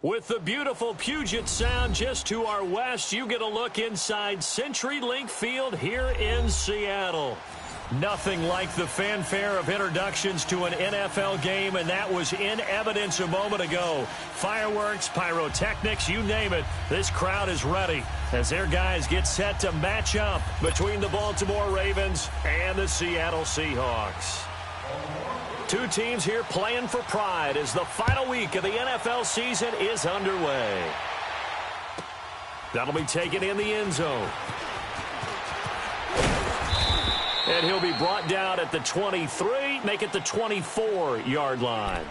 With the beautiful Puget Sound just to our west, you get a look inside CenturyLink Field here in Seattle. Nothing like the fanfare of introductions to an NFL game, and that was in evidence a moment ago. Fireworks, pyrotechnics, you name it. This crowd is ready as their guys get set to match up between the Baltimore Ravens and the Seattle Seahawks. Two teams here playing for pride as the final week of the NFL season is underway. That'll be taken in the end zone. And he'll be brought down at the 23, make it the 24-yard line.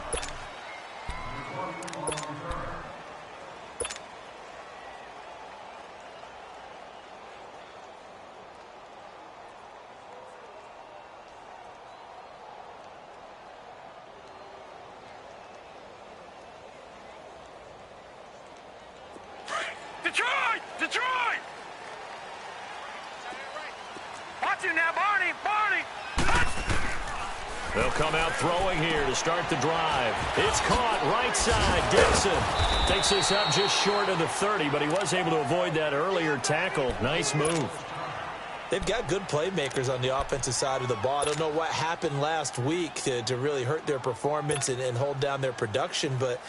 Detroit! Watch it now, Barney! They'll come out throwing here to start the drive. It's caught right side. Dixon takes this up just short of the 30, but he was able to avoid that earlier tackle. Nice move. They've got good playmakers on the offensive side of the ball. I don't know what happened last week to really hurt their performance and hold down their production, but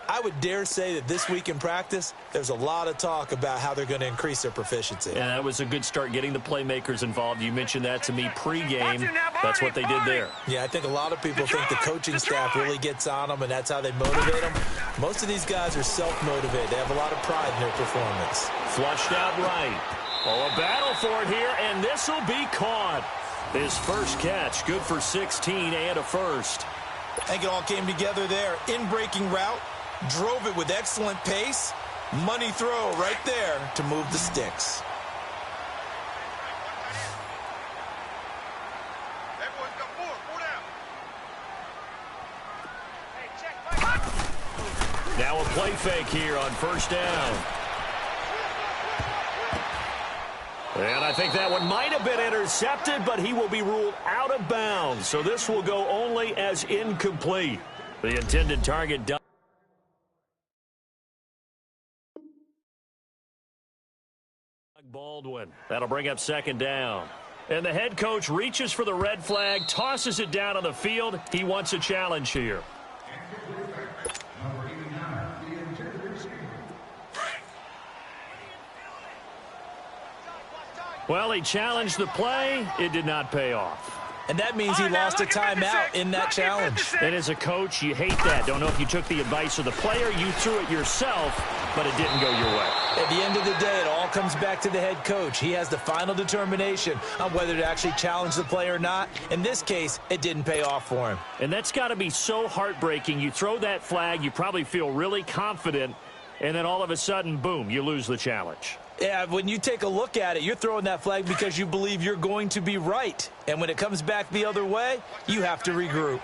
I would dare say that this week in practice, there's a lot of talk about how they're going to increase their proficiency. Yeah, that was a good start getting the playmakers involved. You mentioned that to me pregame. That's what they did there. Yeah, I think a lot of people think the coaching staff really gets on them, and that's how they motivate them. Most of these guys are self-motivated. They have a lot of pride in their performance. Flushed out right. Oh, a battle for it here, and this will be caught. His first catch, good for 16 and a first. I think it all came together there. In-breaking route. Drove it with excellent pace. Money throw right there to move the sticks. Now a play fake here on first down. And I think that one might have been intercepted, but he will be ruled out of bounds. So this will go only as incomplete. The intended target done. Baldwin. That'll bring up second down. And the head coach reaches for the red flag, tosses it down on the field. He wants a challenge here. Well, he challenged the play. It did not pay off. And that means he lost a timeout in that challenge. And as a coach, you hate that. Don't know if you took the advice of the player. You threw it yourself, but it didn't go your way. At the end of the day, it all comes back to the head coach. He has the final determination on whether to actually challenge the play or not. In this case, it didn't pay off for him. And that's got to be so heartbreaking. You throw that flag, you probably feel really confident, and then all of a sudden, boom, you lose the challenge. Yeah, when you take a look at it, you're throwing that flag because you believe you're going to be right. And when it comes back the other way, you have to regroup.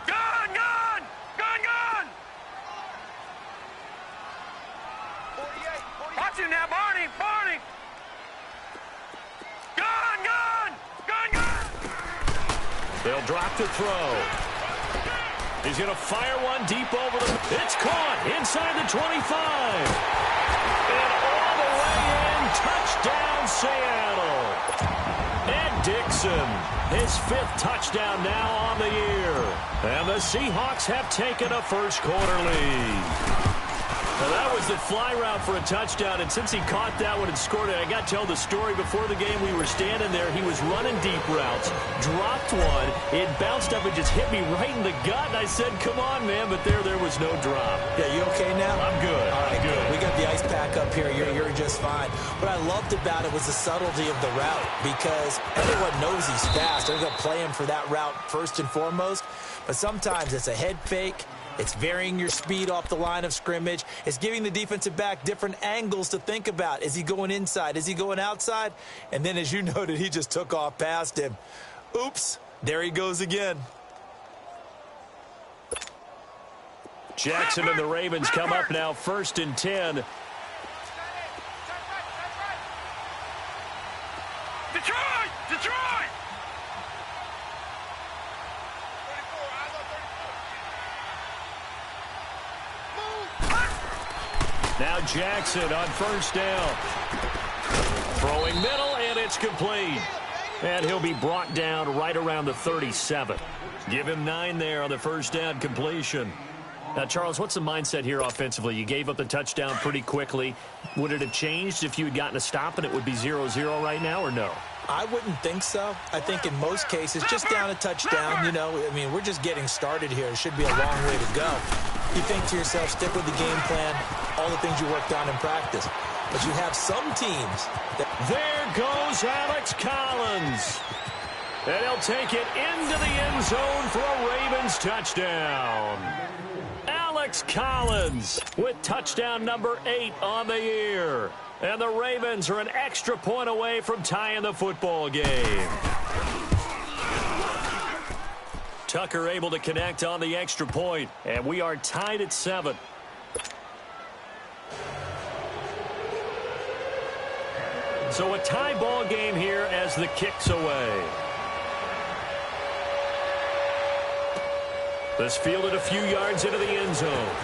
Gone! Watch it now, Barney! Gone! They'll drop the throw. He's going to fire one deep over the... It's caught inside the 25. And all the way in, touchdown Seattle. And Dixon, his 5th touchdown now on the year. And the Seahawks have taken a first quarter lead. Well, that was the fly route for a touchdown, and since he caught that one and scored it, I got to tell the story. Before the game, we were standing there. He was running deep routes, dropped one. It bounced up and just hit me right in the gut, and I said, come on, man, but there was no drop. Yeah, you okay now? I'm good. All right, I'm good. We got the ice pack up here. You're just fine. What I loved about it was the subtlety of the route because everyone knows he's fast. They're going to play him for that route first and foremost, but sometimes it's a head fake. It's varying your speed off the line of scrimmage. It's giving the defensive back different angles to think about. Is he going inside? Is he going outside? And then, as you noted, he just took off past him. Oops, there he goes again. Jackson and the Ravens come up now 1st and 10. Detroit! Now Jackson on first down. Throwing middle, and it's complete. And he'll be brought down right around the 37. Give him 9 there on the first down completion. Now, Charles, what's the mindset here offensively? You gave up the touchdown pretty quickly. Would it have changed if you had gotten a stop and it would be 0-0 right now, or no? I wouldn't think so. I think in most cases, just down a touchdown, you know, I mean, we're just getting started here. It should be a long way to go. You think to yourself, stick with the game plan, all the things you worked on in practice. But you have some teams that... There goes Alex Collins. And he'll take it into the end zone for a Ravens touchdown. Alex Collins with touchdown number 8 on the year. And the Ravens are an extra point away from tying the football game. Tucker able to connect on the extra point, and we are tied at 7. So a tie ball game here as the kick's away. This fielded a few yards into the end zone.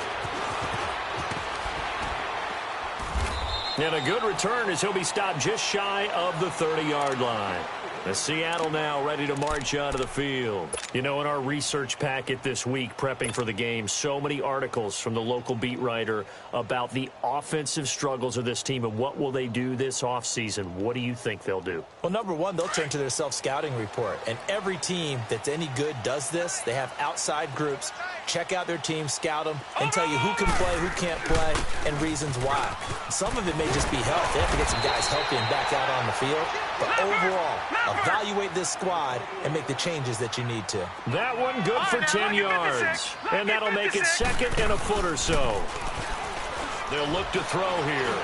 And a good return as he'll be stopped just shy of the 30-yard line. The Seattle now ready to march onto the field. You know, in our research packet this week, prepping for the game, so many articles from the local beat writer about the offensive struggles of this team and what will they do this offseason. What do you think they'll do? Well, number one, they'll turn to their self-scouting report. And every team that's any good does this. They have outside groups. Check out their team, scout them, and tell you who can play, who can't play, and reasons why. Some of it may just be health. They have to get some guys healthy and back out on the field. But overall, evaluate this squad and make the changes that you need to. That one good for 10 yards. And that'll make it 2nd and a foot or so. They'll look to throw here.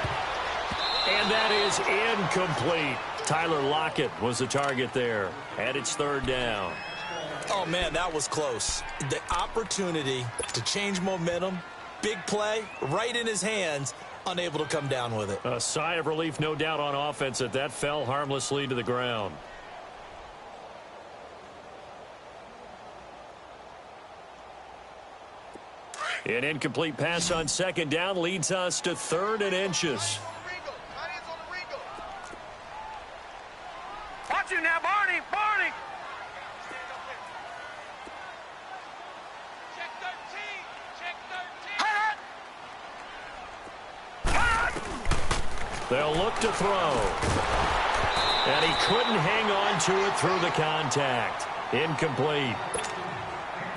And that is incomplete. Tyler Lockett was the target there. And it's 3rd down. Oh, man, that was close. The opportunity to change momentum, big play, right in his hands, unable to come down with it. A sigh of relief, no doubt, on offense that fell harmlessly to the ground. An incomplete pass on 2nd down leads us to 3rd and inches. Watch you now, Barney! Barney! Check 13! Check 13! They'll look to throw. And he couldn't hang on to it through the contact. Incomplete.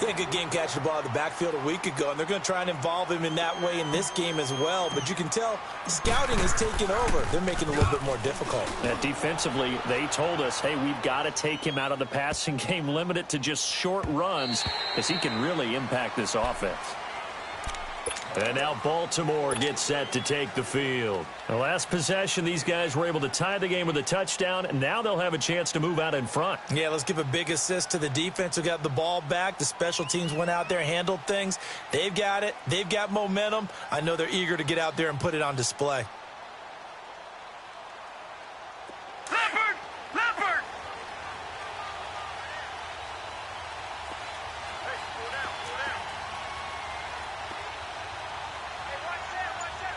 He had a good game catching the ball in the backfield a week ago, and they're going to try and involve him in that way in this game as well. But you can tell scouting is taking over. They're making it a little bit more difficult. And defensively, they told us, hey, we've got to take him out of the passing game, limit it to just short runs, because he can really impact this offense. And now Baltimore gets set to take the field. The last possession, these guys were able to tie the game with a touchdown, and now they'll have a chance to move out in front. Yeah, let's give a big assist to the defense who got the ball back. The special teams went out there, handled things. They've got it. They've got momentum. I know they're eager to get out there and put it on display. Leopard! Leopard! Hey, cool down, cool down. Hey, watch that, check.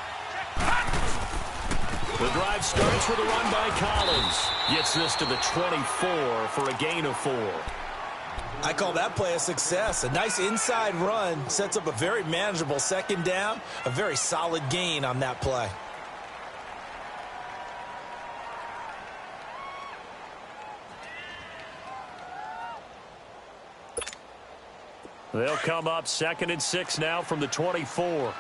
The drive starts with a run by Collins. Gets this to the 24 for a gain of 4. I call that play a success. A nice inside run sets up a very manageable 2nd down. A very solid gain on that play. They'll come up 2nd and 6 now from the 24.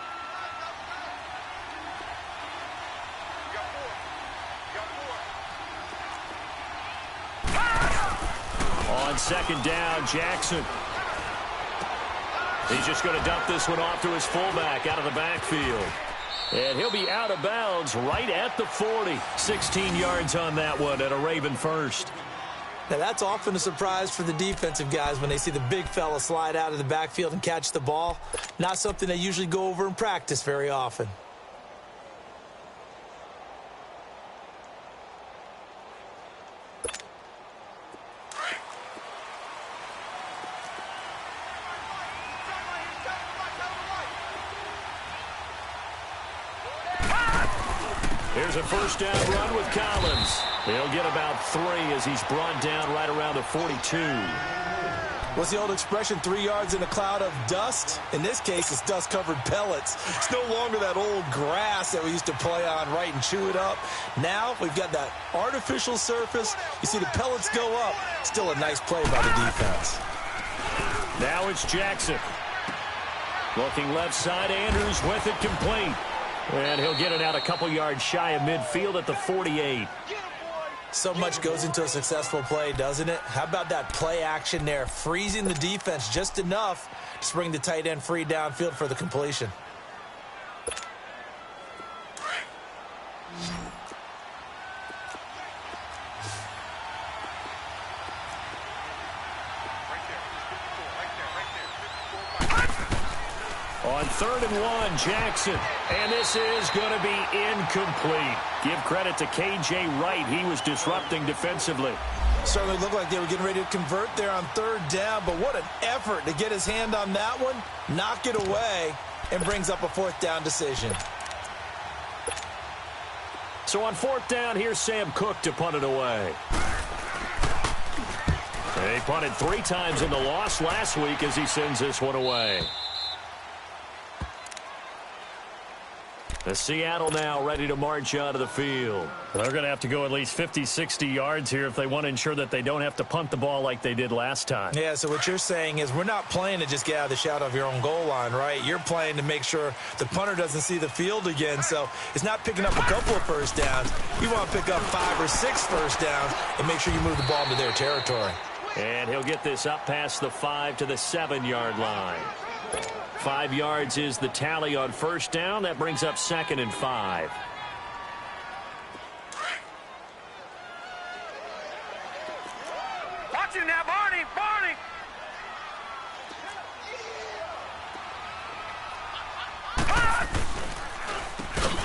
On 2nd down, Jackson. He's just going to dump this one off to his fullback out of the backfield. And he'll be out of bounds right at the 40. 16 yards on that one and a Raven first. Now, that's often a surprise for the defensive guys when they see the big fella slide out of the backfield and catch the ball. Not something they usually go over in practice very often. Here's a first down run with Collins. He'll get about 3 as he's brought down right around the 42. What's the old expression, 3 yards in a cloud of dust? In this case, it's dust-covered pellets. It's no longer that old grass that we used to play on, right, and chew it up. Now we've got that artificial surface. You see the pellets go up. Still a nice play by the defense. Now it's Jackson. Looking left side, Andrews with it complete. And he'll get it out a couple yards shy of midfield at the 48. So much goes into a successful play, doesn't it? How about that play action there, freezing the defense just enough to bring the tight end free downfield for the completion. On 3rd and 1, Jackson. And this is going to be incomplete. Give credit to K.J. Wright. He was disrupting defensively. Certainly looked like they were getting ready to convert there on 3rd down, but what an effort to get his hand on that one, knock it away, and brings up a 4th down decision. So on 4th down, here's Sam Cook to punt it away. They punted 3 times in the loss last week as he sends this one away. The Seattle now ready to march out of the field. They're going to have to go at least 50, 60 yards here if they want to ensure that they don't have to punt the ball like they did last time. Yeah, so what you're saying is we're not playing to just get out of the shadow of your own goal line, right? You're playing to make sure the punter doesn't see the field again. So it's not picking up a couple of first downs. You want to pick up 5 or 6 first downs and make sure you move the ball into their territory. And he'll get this up past the 5 to the 7-yard line. 5 yards is the tally on 1st down. That brings up 2nd and 5. Watch him now, Barney! Barney!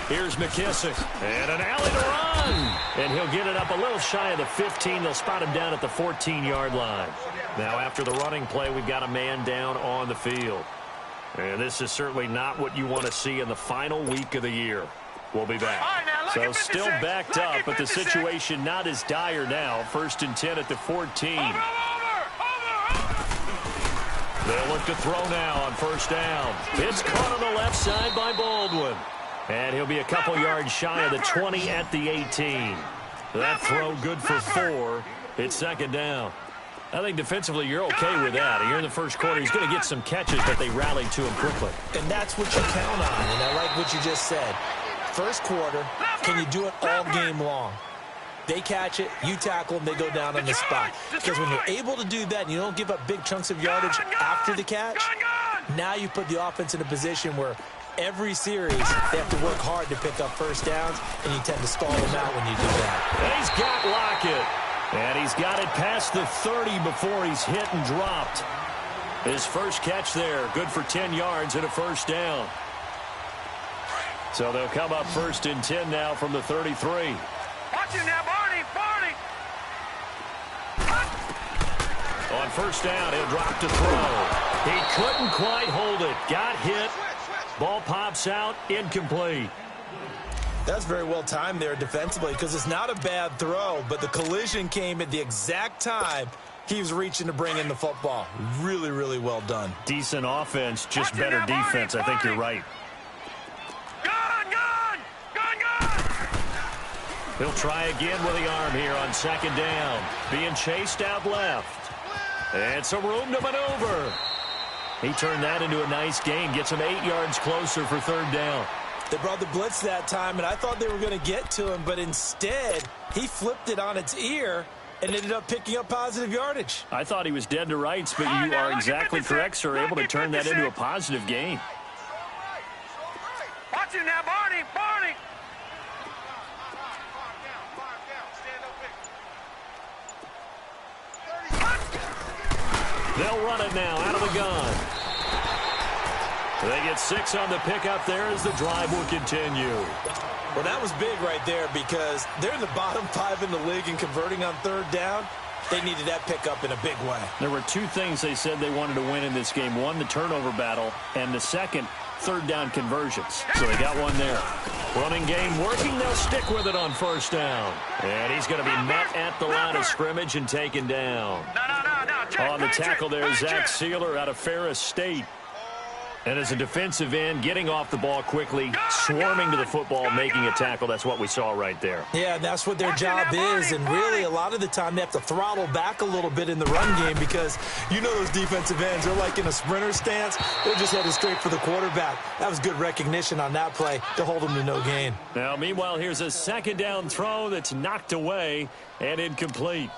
Here's McKissick. And an alley to run. And he'll get it up a little shy of the 15. They'll spot him down at the 14-yard line. Now after the running play, we've got a man down on the field. And this is certainly not what you want to see in the final week of the year. We'll be back. So still backed up, but the situation not as dire now. 1st and 10 at the 14. They'll look to throw now on 1st down. It's caught on the left side by Baldwin. And he'll be a couple yards shy of the 20 at the 18. That throw good for 4. It's 2nd down. I think defensively you're okay with that. Here in the first quarter, he's going to get some catches, but they rallied to him quickly. And that's what you count on, and I like what you just said. First quarter, can you do it all game long? They catch it, you tackle them, they go down on the spot. Because when you're able to do that and you don't give up big chunks of yardage after the catch, now you put the offense in a position where every series they have to work hard to pick up first downs, and you tend to stall them out when you do that. And he's got Lockett. And he's got it past the 30 before he's hit and dropped. His first catch there, good for 10 yards and a 1st down. So they'll come up 1st and 10 now from the 33. Watch him now, Barney! Barney! On 1st down, he'll drop to throw. He couldn't quite hold it. Got hit. Ball pops out, incomplete. That's very well timed there defensively because it's not a bad throw, but the collision came at the exact time he was reaching to bring in the football. Really, really well done. Decent offense, just better defense. I think you're right. He'll try again with the arm here on 2nd down. Being chased out left. And some room to maneuver. He turned that into a nice gain. Gets him 8 yards closer for 3rd down. They brought the blitz that time, and I thought they were going to get to him, but instead, he flipped it on its ear and ended up picking up positive yardage. I thought he was dead to rights, but you are exactly correct, sir. Able to turn that into a positive gain. Watch him now, Barney! Barney! They'll run it now out of the gun. They get 6 on the pickup there as the drive will continue. Well, that was big right there because they're in the bottom 5 in the league and converting on 3rd down. They needed that pickup in a big way. There were 2 things they said they wanted to win in this game. One, the turnover battle, and the second, third down conversions. So they got one there. Running game working. They'll stick with it on first down. And he's going to be met at the line of scrimmage and taken down. On the tackle there, Zach Sealer out of Ferris State. And as a defensive end, getting off the ball quickly, swarming to the football, making a tackle. That's what we saw right there. Yeah, that's what their job is. And really, a lot of the time, they have to throttle back a little bit in the run game because you know those defensive ends, they're like in a sprinter stance. They're just headed straight for the quarterback. That was good recognition on that play to hold them to no gain. Now, meanwhile, here's a second down throw that's knocked away and incomplete.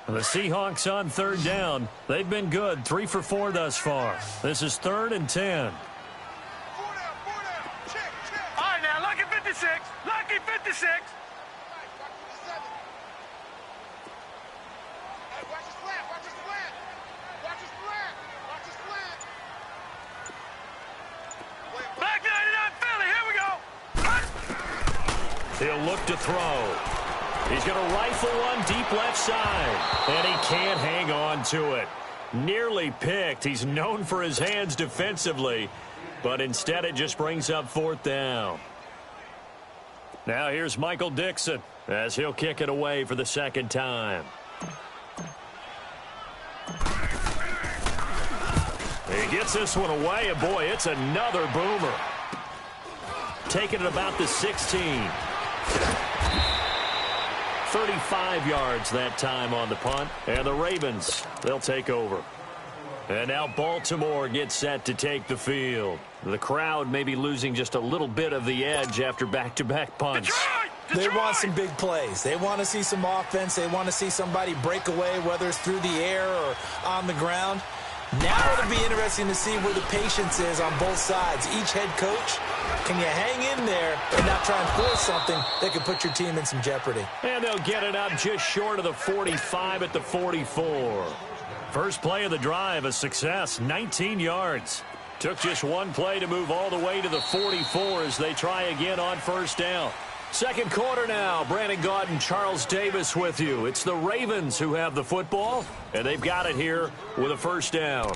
The Seahawks on third down. They've been good, 3 for 4 thus far. This is 3rd and 10. All right, now, lucky 56. Lucky 56. Back 99 Philly, here we go. He'll look to throw. He's going to rifle one deep left side, and he can't hang on to it. Nearly picked. He's known for his hands defensively, but instead it just brings up 4th down. Now here's Michael Dixon as he'll kick it away for the second time. He gets this one away, and boy, it's another boomer. Taking it about the 16. 35 yards that time on the punt. And the Ravens, they'll take over. And now Baltimore gets set to take the field. The crowd may be losing just a little bit of the edge after back-to-back punts. They want some big plays. They want to see some offense. They want to see somebody break away, whether it's through the air or on the ground. Now it'll be interesting to see where the patience is on both sides. Each head coach, can you hang in there and not try and force something that could put your team in some jeopardy? And they'll get it up just short of the 45 at the 44. First play of the drive, a success, 19 yards. Took just one play to move all the way to the 44 as they try again on first down. Second quarter now. Brandon Gaudin, Charles Davis with you. It's the Ravens who have the football, and they've got it here with a first down.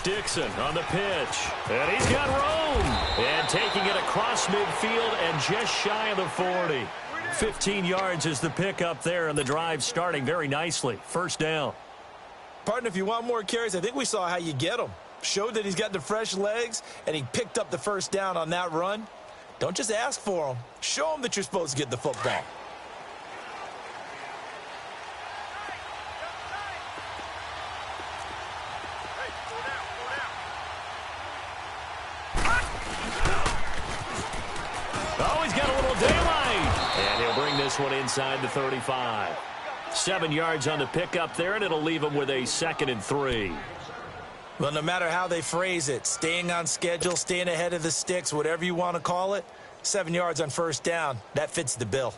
Dixon on the pitch, and he's got room, and taking it across midfield and just shy of the 40. 15 yards is the pickup there, and the drive starting very nicely. First down. Partner, if you want more carries, I think we saw how you get them. Showed that he's got the fresh legs, and he picked up the first down on that run. Don't just ask for them. Show them that you're supposed to get the football. Oh, he's got a little daylight. And he'll bring this one inside the 35. 7 yards on the pickup there, and it'll leave him with a 2nd and 3. Well, no matter how they phrase it, staying on schedule, staying ahead of the sticks, whatever you want to call it, 7 yards on first down, that fits the bill.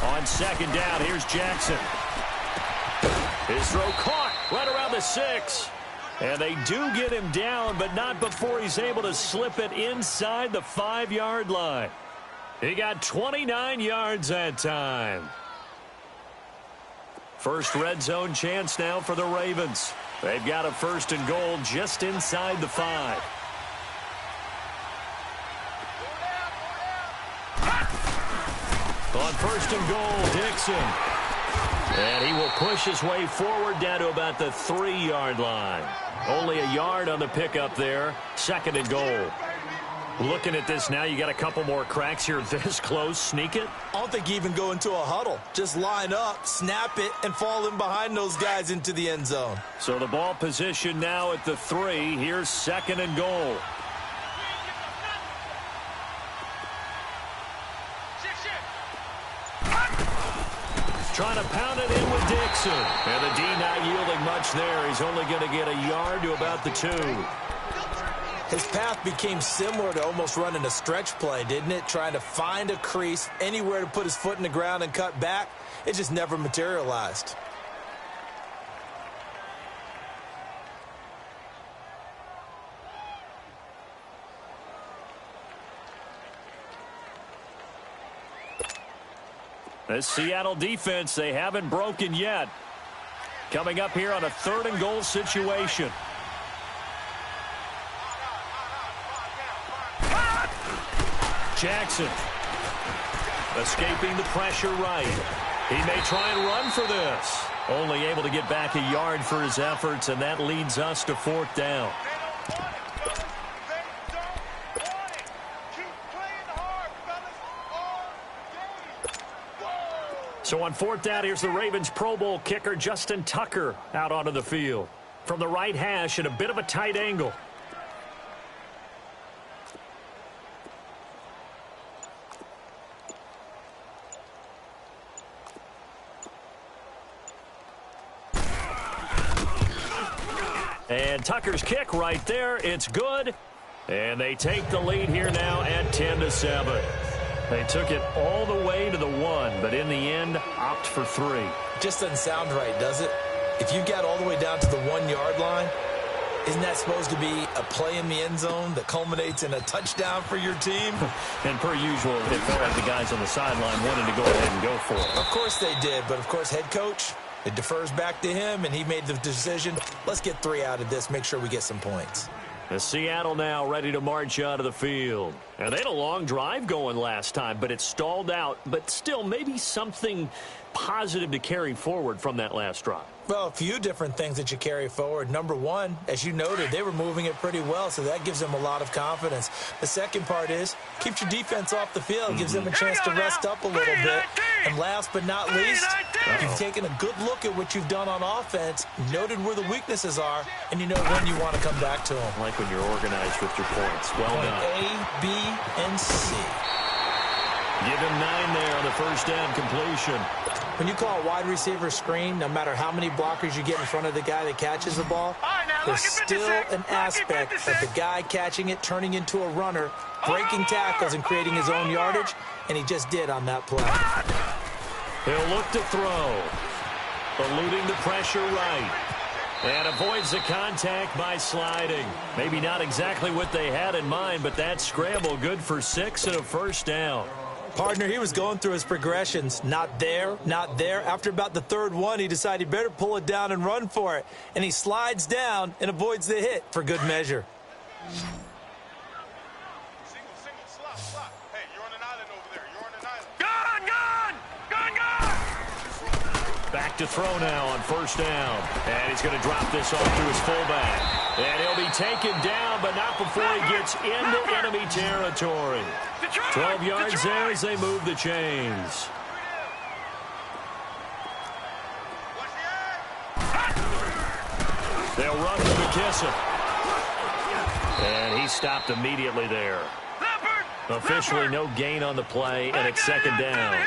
On second down, here's Jackson. His throw caught right around the 6. And they do get him down, but not before he's able to slip it inside the 5-yard line. He got 29 yards that time. First red zone chance now for the Ravens. They've got a 1st and goal just inside the 5. On 1st and goal, Dixon. And he will push his way forward down to about the 3-yard line. Only a yard on the pickup there. 2nd and goal. Looking at this now, you got a couple more cracks here this close. Sneak it? I don't think you even go into a huddle. Just line up, snap it, and fall in behind those guys into the end zone. So the ball position now at the 3. Here's 2nd and goal. Trying to pound it in with Dixon. And the D not yielding much there. He's only going to get a yard to about the 2. His path became similar to almost running a stretch play, didn't it? Trying to find a crease, anywhere to put his foot in the ground and cut back. It just never materialized. This Seattle defense, they haven't broken yet. Coming up here on a 3rd and goal situation. Jackson escaping the pressure right. He may try and run for this. Only able to get back a yard for his efforts, and that leads us to 4th down. So on 4th down, here's the Ravens Pro Bowl kicker Justin Tucker out onto the field. From the right hash at a bit of a tight angle. And Tucker's kick right there. It's good. And they take the lead here now at 10-7. They took it all the way to the 1, but in the end, opt for 3. Just doesn't sound right, does it? If you got all the way down to the 1-yard line, isn't that supposed to be a play in the end zone that culminates in a touchdown for your team? And per usual, it felt like the guys on the sideline wanted to go ahead and go for it. Of course they did, but of course head coach, it defers back to him, and he made the decision, let's get 3 out of this, make sure we get some points. The Seattle now ready to march out of the field. And they had a long drive going last time, but it stalled out. But still, maybe something positive to carry forward from that last drive. Well, a few different things that you carry forward. Number one, as you noted, they were moving it pretty well, so that gives them a lot of confidence. The second part is, keeps your defense off the field, gives them a chance to rest up a little bit. And last but not least, you've taken a good look at what you've done on offense, noted where the weaknesses are, and you know when you want to come back to them. Like when you're organized with your points. Well Point done. A, B, and C. Give him 9 there on the first down completion. When you call a wide receiver screen, no matter how many blockers you get in front of the guy that catches the ball, there's still an aspect of the guy catching it, turning into a runner, breaking tackles and creating his own yardage, and he just did on that play. He'll look to throw. Eluding the pressure right. And avoids the contact by sliding. Maybe not exactly what they had in mind, but that scramble good for 6 and a first down. Partner, he was going through his progressions. Not there, not there. After about the third one, he decided he better pull it down and run for it. And he slides down and avoids the hit for good measure. Single, slot. Hey, you're on an island over there. You're on an island. Gone! Back to throw now on first down. And he's going to drop this off to his fullback. And he'll be taken down, but not before he gets into enemy territory. 12 yards there as they move the chains. They'll run to McKissick. And he stopped immediately there. Officially no gain on the play, and it's second down.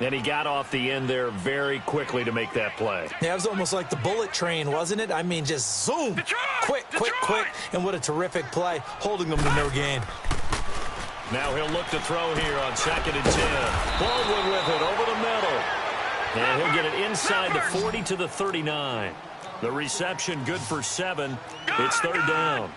And he got off the end there very quickly to make that play. Yeah, it was almost like the bullet train, wasn't it? I mean, just zoom. Quick. And what a terrific play, holding them to no gain. Now he'll look to throw here on 2nd and 10. Baldwin with it over the middle. And he'll get it inside the 40 to the 39. The reception good for 7. It's third down.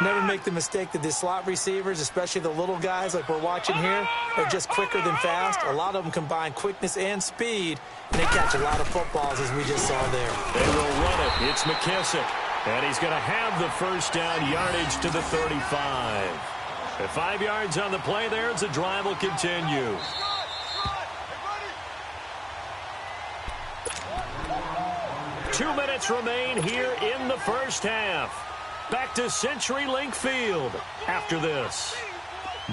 Never make the mistake that the slot receivers, especially the little guys like we're watching here, are just quicker than fast. A lot of them combine quickness and speed, and they catch a lot of footballs, as we just saw there. They will run it. It's McKissick. And he's going to have the first down, yardage to the 35. At 5 yards on the play there, as the drive will continue. Two minutes remain here in the first half. back to CenturyLink Field after this.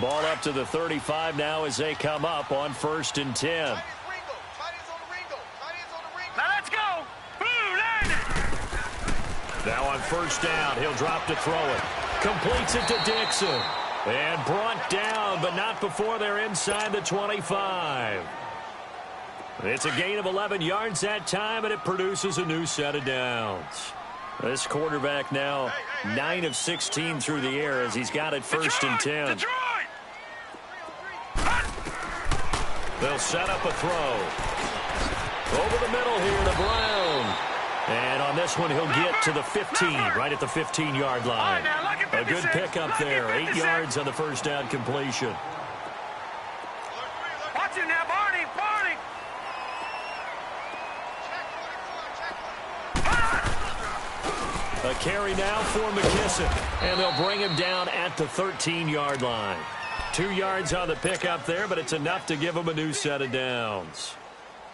Ball up to the 35 now as they come up on 1st and 10. Now let's go. Now on 1st down, he'll drop to throw it. Completes it to Dixon. And brought down, but not before they're inside the 25. It's a gain of 11 yards that time, and it produces a new set of downs. This quarterback now 9 of 16 through the air as he's got it 1st and 10. They'll set up a throw. Over the middle here to Brown. And on this one, he'll get to the 15, right at the 15-yard line. A good pickup there, 8 yards on the 1st down completion. Watch it now, Barney. A carry now for McKissick, and they'll bring him down at the 13-yard line. 2 yards on the pickup there, but it's enough to give him a new set of downs.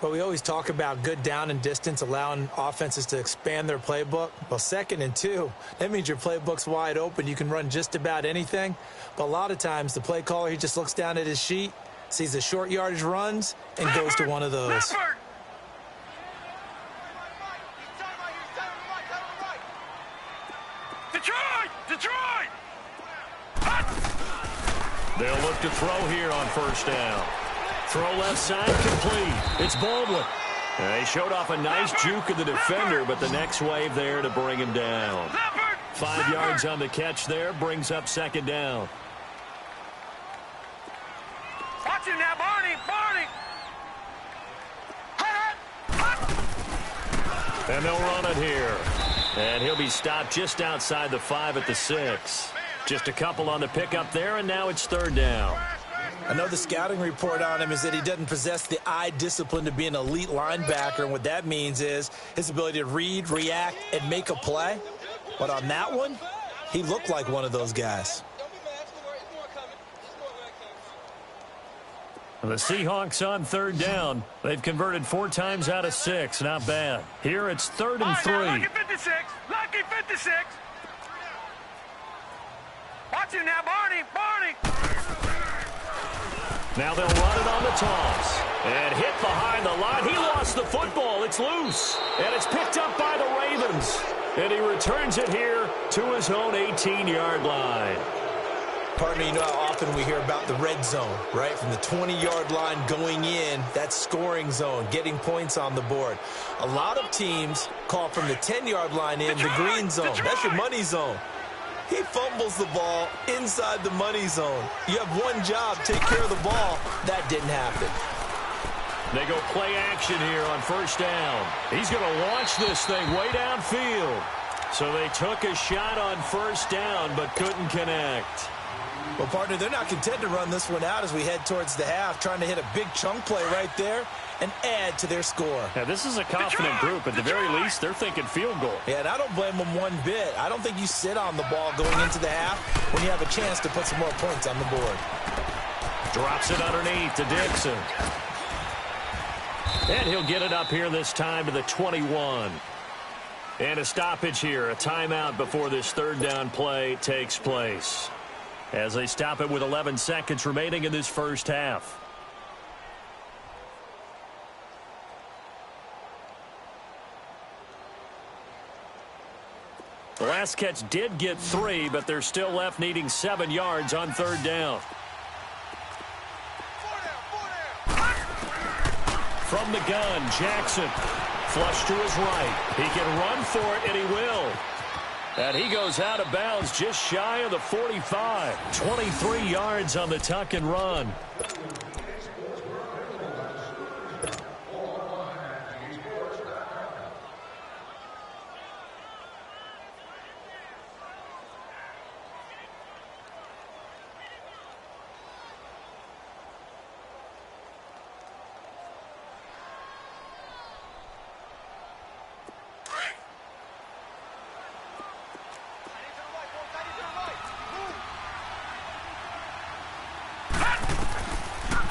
Well, we always talk about good down and distance, allowing offenses to expand their playbook. Well, 2nd and 2, that means your playbook's wide open. You can run just about anything. But a lot of times, the play caller, he just looks down at his sheet, sees the short yardage runs, and goes to one of those. Detroit! They'll look to throw here on 1st down. Throw left side complete. It's Baldwin. He showed off a nice juke of the defender, but the next wave there to bring him down. 5 yards on the catch there, brings up 2nd down. Watch him now, Barney! And they'll run it here. And he'll be stopped just outside the 5 at the 6. Just a couple on the pickup there, and now it's 3rd down. I know the scouting report on him is that he doesn't possess the eye discipline to be an elite linebacker, and what that means is his ability to read, react, and make a play. But on that one, he looked like one of those guys. The Seahawks on 3rd down. They've converted 4 times out of 6. Not bad. Here it's 3rd and 3. Lucky 56. Watch him now, Barney. Now they'll run it on the toss. And hit behind the line. He lost the football. It's loose. And it's picked up by the Ravens. And he returns it here to his own 18-yard line. Partner, you know how often we hear about the red zone, right? From the 20-yard line going in, that scoring zone, getting points on the board. A lot of teams call from the 10-yard line in the green zone. That's your money zone. He fumbles the ball inside the money zone. You have one job, take care of the ball. That didn't happen. They go play action here on 1st down. He's going to launch this thing way downfield. So they took a shot on 1st down but couldn't connect. Well, partner, they're not content to run this one out as we head towards the half, trying to hit a big chunk play right there and add to their score. Yeah, this is a confident group. At the very least, they're thinking field goal. Yeah, and I don't blame them one bit. I don't think you sit on the ball going into the half when you have a chance to put some more points on the board. Drops it underneath to Dixon. And he'll get it up here this time to the 21. And a stoppage here, a timeout before this 3rd down play takes place, as they stop it with 11 seconds remaining in this 1st half. The last catch did get 3, but they're still left needing 7 yards on 3rd down. From the gun, Jackson. Flush to his right. He can run for it, and he will. And he goes out of bounds just shy of the 45. 23 yards on the tuck and run.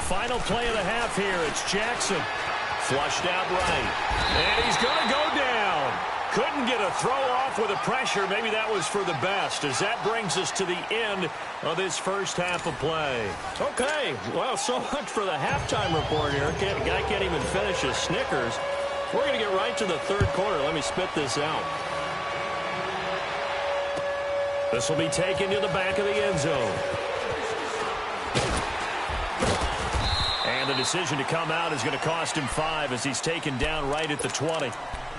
Final play of the half here. It's Jackson. Flushed out right. And he's going to go down. Couldn't get a throw off off with the pressure. Maybe that was for the best, as that brings us to the end of this first half of play. Okay, well, so much for the halftime report here. Guy can't even finish his Snickers. We're going to get right to the third quarter. Let me spit this out. This will be taken to the back of the end zone. And the decision to come out is going to cost him 5 as he's taken down right at the 20.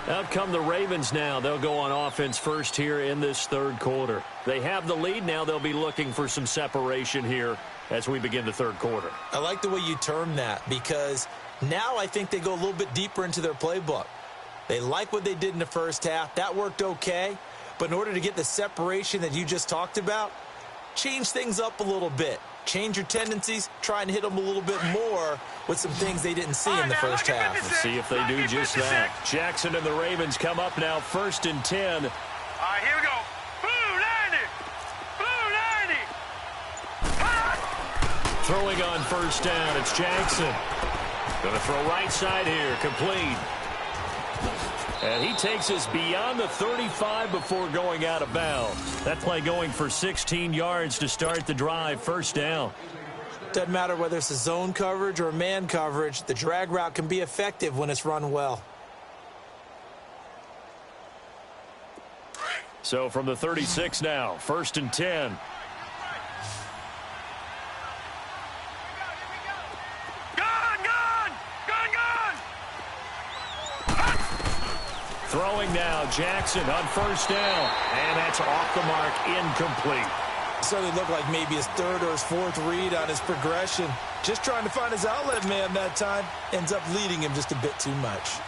Out come the Ravens now. They'll go on offense first here in this third quarter. They have the lead now. They'll be looking for some separation here as we begin the third quarter. I like the way you term that, because now I think they go a little bit deeper into their playbook. They like what they did in the first half. That worked okay. But in order to get the separation that you just talked about, change things up a little bit. Change your tendencies, try and hit them a little bit more with some things they didn't see in the first half. Let's see if they do just that. Jackson and the Ravens come up now, 1st and 10. All right, here we go. Blue 90. Blue 90. Throwing on first down, it's Jackson. Going to throw right side here, complete. And he takes us beyond the 35 before going out of bounds. That play going for 16 yards to start the drive, first down. Doesn't matter whether it's a zone coverage or man coverage, the drag route can be effective when it's run well. So from the 36 now, 1st and 10. Throwing now, Jackson on first down. And that's off the mark, incomplete. So it looked like maybe his 3rd or his 4th read on his progression. Just trying to find his outlet man that time. Ends up leading him just a bit too much.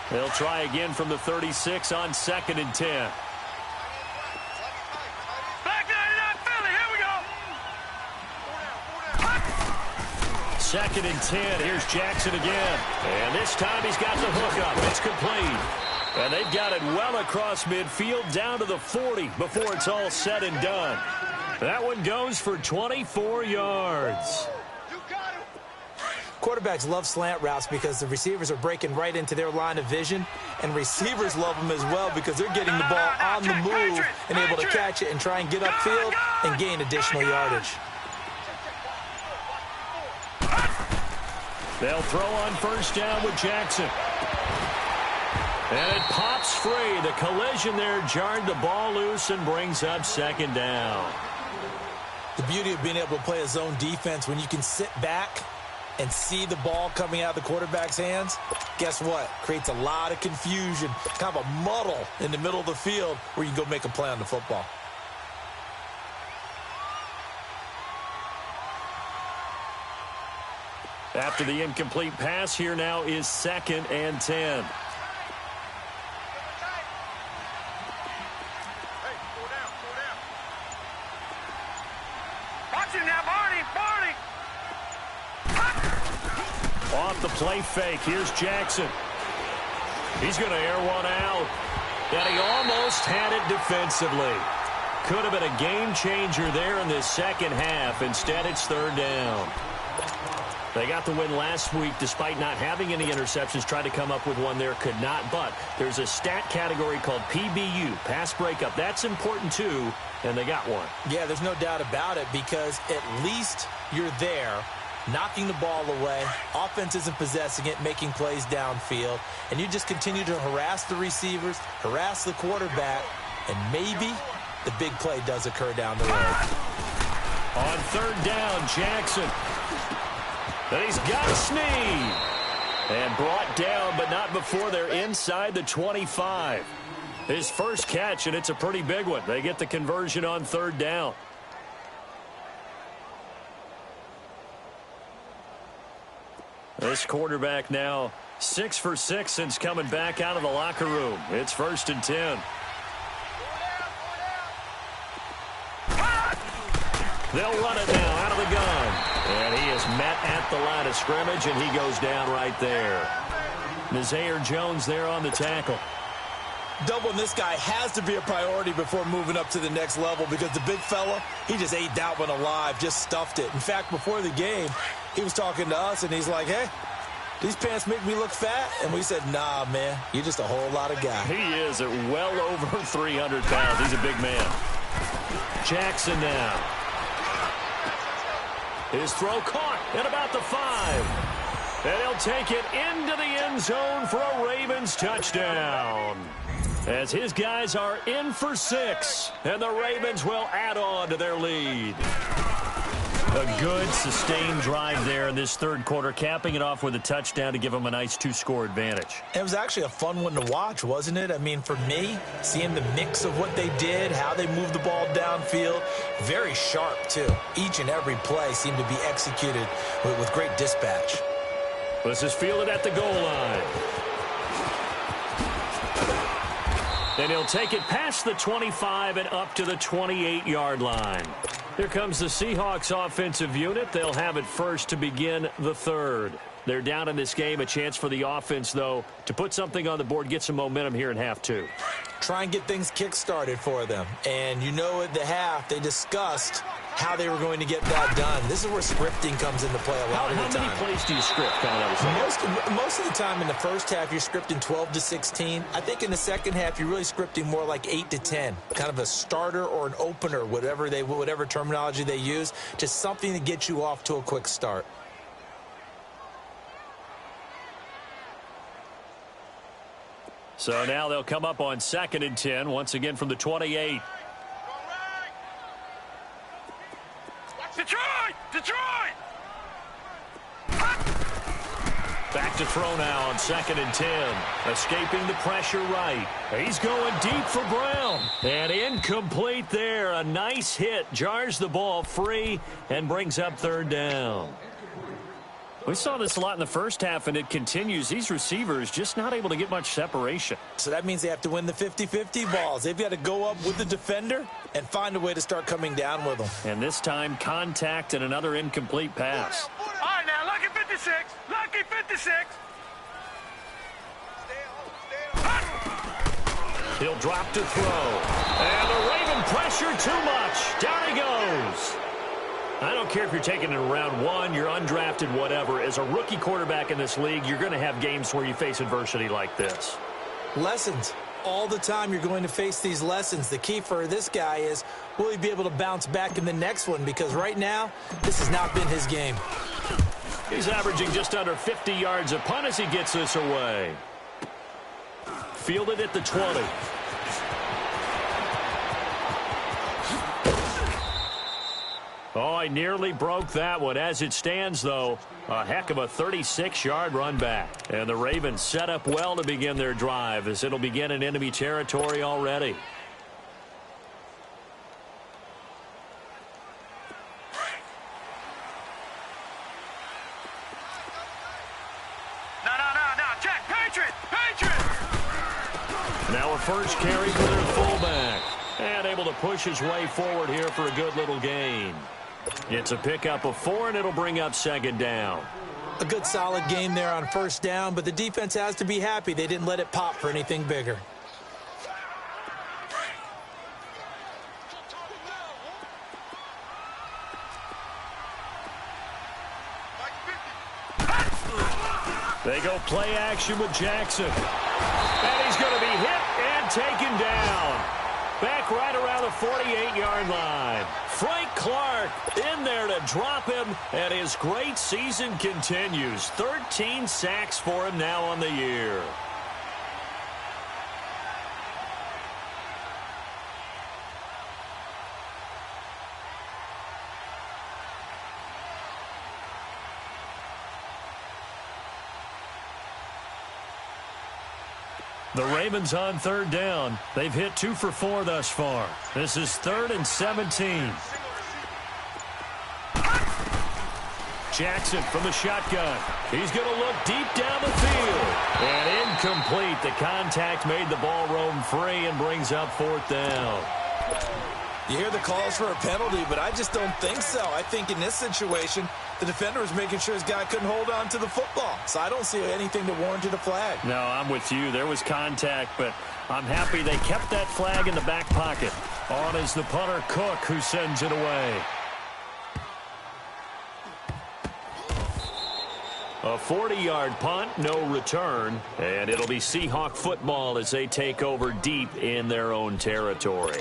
They'll try again from the 36 on 2nd and 10. Back 99 Philly, here we go. 2nd and 10. Here's Jackson again. And this time he's got the hook up. It's complete. And they've got it well across midfield down to the 40 before it's all said and done. That one goes for 24 yards. Quarterbacks love slant routes because the receivers are breaking right into their line of vision, and receivers love them as well because they're getting the ball on the move and able to catch it and try and get upfield and gain additional yardage. They'll throw on first down with Jackson. And it pops free. The collision there jarred the ball loose and brings up 2nd down. The beauty of being able to play a zone defense when you can sit back and see the ball coming out of the quarterback's hands, guess what? Creates a lot of confusion, kind of a muddle in the middle of the field where you can go make a play on the football. After the incomplete pass, here now is 2nd and 10. Off the play fake, here's Jackson. He's going to air one out. And he almost had it defensively. Could have been a game changer there in this second half. Instead, it's 3rd down. They got the win last week despite not having any interceptions. Tried to come up with one there, could not. But there's a stat category called PBU, pass breakup. That's important too, and they got one. Yeah, there's no doubt about it because at least you're there, knocking the ball away. Offense isn't possessing it, making plays downfield. And you just continue to harass the receivers, harass the quarterback, and maybe the big play does occur down the road. On 3rd down, Jackson. And he's got Snead. And brought down, but not before they're inside the 25. His first catch, and it's a pretty big one. They get the conversion on 3rd down. This quarterback now 6 for 6 since coming back out of the locker room. It's 1st and 10. They'll run it now out of the gun. And he is met at the line of scrimmage, and he goes down right there. Nazaire Jones there on the tackle. Doubling this guy has to be a priority before moving up to the next level because the big fella, he just ate that one alive, just stuffed it. In fact, before the game, he was talking to us, and he's like, hey, these pants make me look fat. And we said, nah, man, you're just a whole lot of guy. He is at well over 300 pounds. He's a big man. Jackson now. His throw caught at about the 5. And he'll take it into the end zone for a Ravens touchdown. As his guys are in for 6. And the Ravens will add on to their lead. A good, sustained drive there in this third quarter, capping it off with a touchdown to give them a nice 2-score advantage. It was actually a fun one to watch, wasn't it? I mean, for me, seeing the mix of what they did, how they moved the ball downfield, very sharp, too. Each and every play seemed to be executed with great dispatch. This is fielded at the goal line. And he'll take it past the 25 and up to the 28-yard line. Here comes the Seahawks offensive unit. They'll have it first to begin the third. They're down in this game. A chance for the offense, though, to put something on the board, get some momentum here in half 2. Try and get things kick-started for them. And you know at the half, they discussed how they were going to get that done. This is where scripting comes into play a lot of the time. How many plays do you script coming out of most of the time in the first half, you're scripting 12 to 16. I think in the second half, you're really scripting more like 8 to 10. Kind of a starter or an opener, whatever terminology they use. Just something to get you off to a quick start. So now they'll come up on 2nd and 10, once again from the 28. Detroit! Detroit! Back to throw now on 2nd and 10. Escaping the pressure right. He's going deep for Brown. And incomplete there. A nice hit. Jars the ball free and brings up 3rd down. We saw this a lot in the first half, and it continues. These receivers just not able to get much separation. So that means they have to win the 50-50 balls. They've got to go up with the defender and find a way to start coming down with them. And this time, contact and another incomplete pass. All right, now, lucky 56. Lucky 56. He'll drop to throw. And the Raven pressure too much. Down he goes. I don't care if you're taking it in round 1, you're undrafted, whatever. As a rookie quarterback in this league, you're going to have games where you face adversity like this. Lessons. All the time you're going to face these lessons. The key for this guy is, will he be able to bounce back in the next one? Because right now, this has not been his game. He's averaging just under 50 yards a punt as he gets this away. Fielded at the 20. Oh, I nearly broke that one. As it stands, though, a heck of a 36-yard run back. And the Ravens set up well to begin their drive as it'll begin in enemy territory already. No, Jack, Patriot! Now a first carry for their fullback. And able to push his way forward here for a good little gain. It's a pickup of 4, and it'll bring up 2nd down. A good solid game there on 1st down, but the defense has to be happy they didn't let it pop for anything bigger. They go play action with Jackson. And he's going to be hit and taken down. Back right around the 48-yard line. Frank Clark in there to drop him, and his great season continues. 13 sacks for him now on the year. The Ravens on 3rd down. They've hit 2 for 4 thus far. This is 3rd and 17. Jackson from the shotgun. He's going to look deep down the field. And incomplete. The contact made the ball roam free and brings up 4th down. You hear the calls for a penalty, but I just don't think so. I think in this situation, the defender was making sure his guy couldn't hold on to the football. So I don't see anything that warranted a flag. No, I'm with you. There was contact, but I'm happy they kept that flag in the back pocket. On is the punter, Cook, who sends it away. A 40-yard punt, no return, and it'll be Seahawk football as they take over deep in their own territory.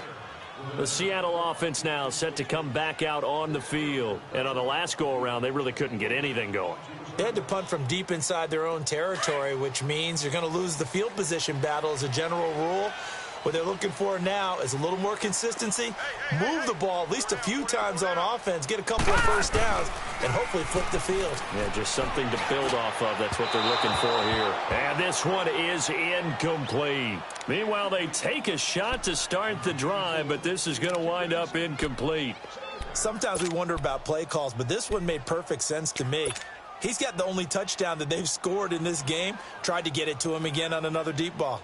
The Seattle offense now set to come back out on the field, and on the last go-around, they really couldn't get anything going. They had to punt from deep inside their own territory, which means you're going to lose the field position battle as a general rule. What they're looking for now is a little more consistency, move the ball at least a few times on offense, get a couple of first downs, and hopefully flip the field. Yeah, just something to build off of. That's what they're looking for here. And this one is incomplete. Meanwhile, they take a shot to start the drive, but this is going to wind up incomplete. Sometimes we wonder about play calls, but this one made perfect sense to me. He's got the only touchdown that they've scored in this game. Tried to get it to him again on another deep ball.